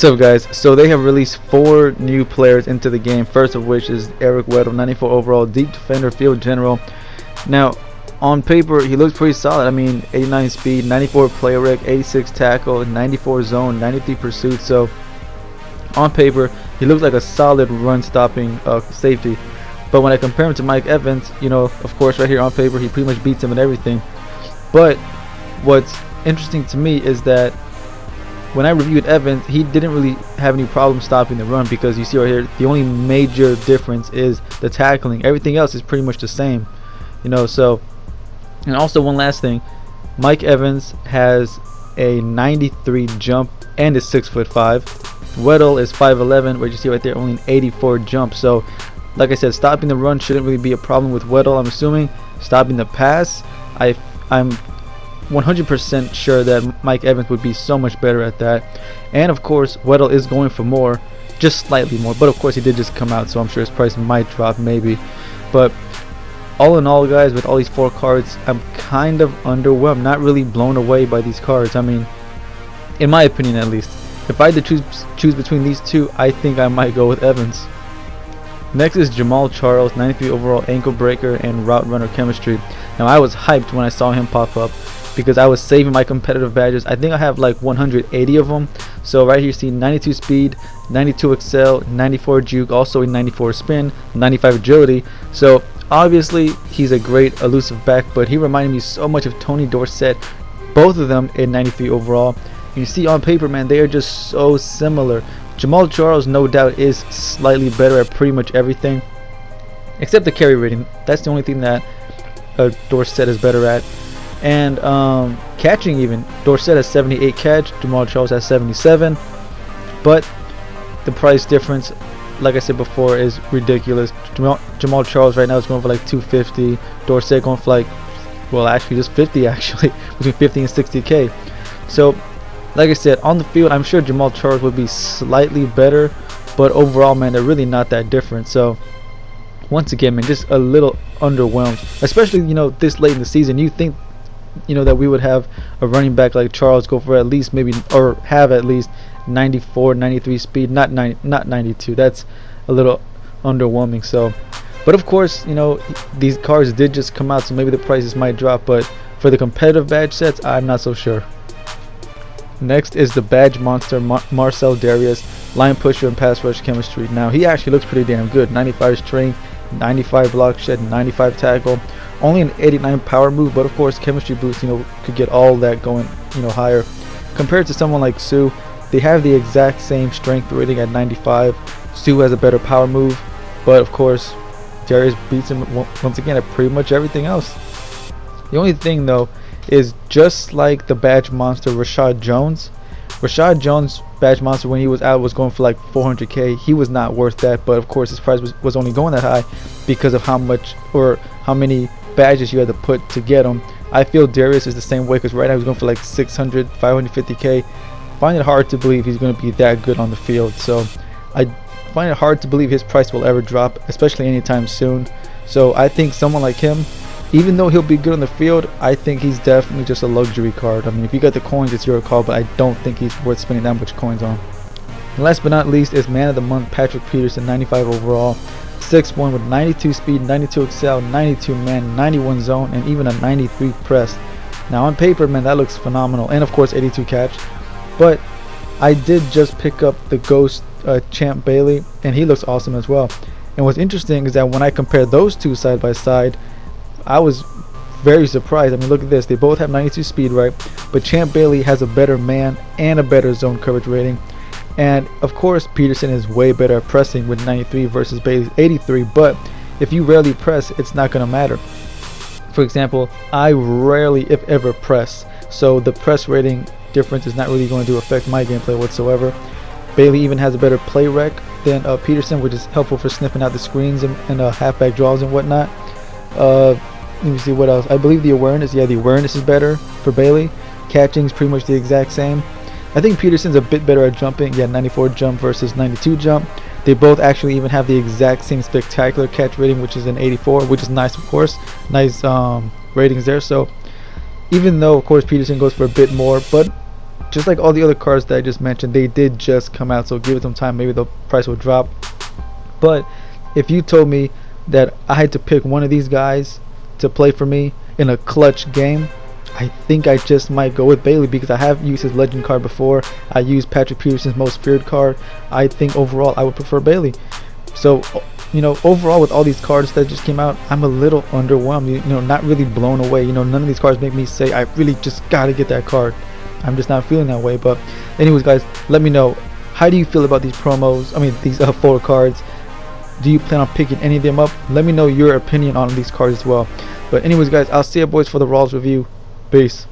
So guys, so they have released 4 new players into the game, first of which is Eric Weddle, 94 overall, deep defender, field general. Now, on paper, he looks pretty solid. I mean, 89 speed, 94 play rec, 86 tackle, 94 zone, 93 pursuit. So, on paper, he looks like a solid run-stopping safety. But when I compare him to Mike Evans, you know, of course, right here on paper, he pretty much beats him in everything. But what's interesting to me is that when I reviewed Evans, he didn't really have any problem stopping the run, because you see right here, the only major difference is the tackling. Everything else is pretty much the same, you know. So, and also one last thing, Mike Evans has a 93 jump and is 6'5". Weddle is 5'11", where you see right there only an 84 jump. So, like I said, stopping the run shouldn't really be a problem with Weddle. I'm assuming stopping the pass, I'm 100% sure that Mike Evans would be so much better at that. And of course, Weddle is going for more, just slightly more, but of course he did just come out, so I'm sure his price might drop maybe. But all in all, guys, with all these 4 cards, I'm kind of underwhelmed, not really blown away by these cards. I mean, in my opinion at least. If I had to choose between these two, I think I might go with Evans. Next is Jamaal Charles, 93 overall, ankle breaker and route runner chemistry. Now, I was hyped when I saw him pop up, because I was saving my competitive badges. I think I have like 180 of them. So right here you see 92 speed, 92 excel, 94 juke, also a 94 spin, 95 agility. So obviously he's a great elusive back, but he reminded me so much of Tony Dorsett, both of them in 93 overall. You see on paper, man, they are just so similar. Jamaal Charles no doubt is slightly better at pretty much everything except the carry rating. That's the only thing that Dorsett is better at. And catching, even Dorsett has 78 catch, Jamaal Charles has 77, but the price difference, like I said before, is ridiculous. Jamaal Charles right now is going for like 250, Dorsett going for like, well, actually just 50, actually between 50 and 60k. So like I said, on the field, I'm sure Jamaal Charles would be slightly better, but overall, man, they're really not that different. So once again, man, just a little underwhelmed, especially, you know, this late in the season. You think, you know, that we would have a running back like Charles go for at least maybe, or have at least 94, 93 speed, not 92. That's a little underwhelming. So, but of course, you know, these cards did just come out, so maybe the prices might drop, but for the competitive badge sets, I'm not so sure. Next is the badge monster Marcel dareus, line pusher and pass rush chemistry. Now, he actually looks pretty damn good. 95 strength, 95 block shed, 95 tackle, only an 89 power move, but of course chemistry boost, you know, could get all that going, you know, higher. Compared to someone like Sue, they have the exact same strength rating at 95. Sue has a better power move, but of course dareus beats him once again at pretty much everything else. The only thing though is, just like the badge monster Rashad Jones badge monster, when he was out, was going for like 400k. He was not worth that, but of course his price was only going that high because of how much, or how many badges you had to put to get him. I feel dareus is the same way, because right now he's going for like 600, 550k. Find it hard to believe he's going to be that good on the field. So I find it hard to believe his price will ever drop, especially anytime soon. So I think someone like him, even though he'll be good on the field, I think he's definitely just a luxury card. I mean, if you got the coins, it's your call, but I don't think he's worth spending that much coins on. And last but not least is man of the month Patrick Peterson, 95 overall, 6'1", with 92 speed, 92 excel, 92 man, 91 zone, and even a 93 press. Now on paper, man, that looks phenomenal, and of course 82 catch. But I did just pick up the Ghost Champ Bailey, and he looks awesome as well. And what's interesting is that when I compare those two side by side, I was very surprised. I mean, look at this. They both have 92 speed, right? But Champ Bailey has a better man and a better zone coverage rating. And of course, Peterson is way better at pressing with 93 versus Bailey's 83. But if you rarely press, it's not going to matter. For example, I rarely, if ever, press. So the press rating difference is not really going to affect my gameplay whatsoever. Bailey even has a better play rec than Peterson, which is helpful for sniffing out the screens and halfback draws and whatnot. Let me see what else. I believe the awareness, the awareness is better for Bailey. Catching is pretty much the exact same. I think Peterson's a bit better at jumping. 94 jump versus 92 jump. They both actually even have the exact same spectacular catch rating, which is an 84, which is nice, of course. Nice ratings there. So even though, of course, Peterson goes for a bit more, but just like all the other cards that I just mentioned, they did just come out, so give it some time, maybe the price will drop. But if you told me that I had to pick one of these guys to play for me in a clutch game, I think I just might go with Bailey, because I have used his legend card before. I used Patrick Peterson's most feared card. I think overall I would prefer Bailey. So, you know, overall with all these cards that just came out, I'm a little underwhelmed. You know, not really blown away. You know, none of these cards make me say I really just gotta get that card. I'm just not feeling that way. But anyways, guys, let me know, how do you feel about these promos? I mean, these 4 cards. Do you plan on picking any of them up? Let me know your opinion on these cards as well. But anyways, guys, I'll see you boys for the Rawls review. Peace.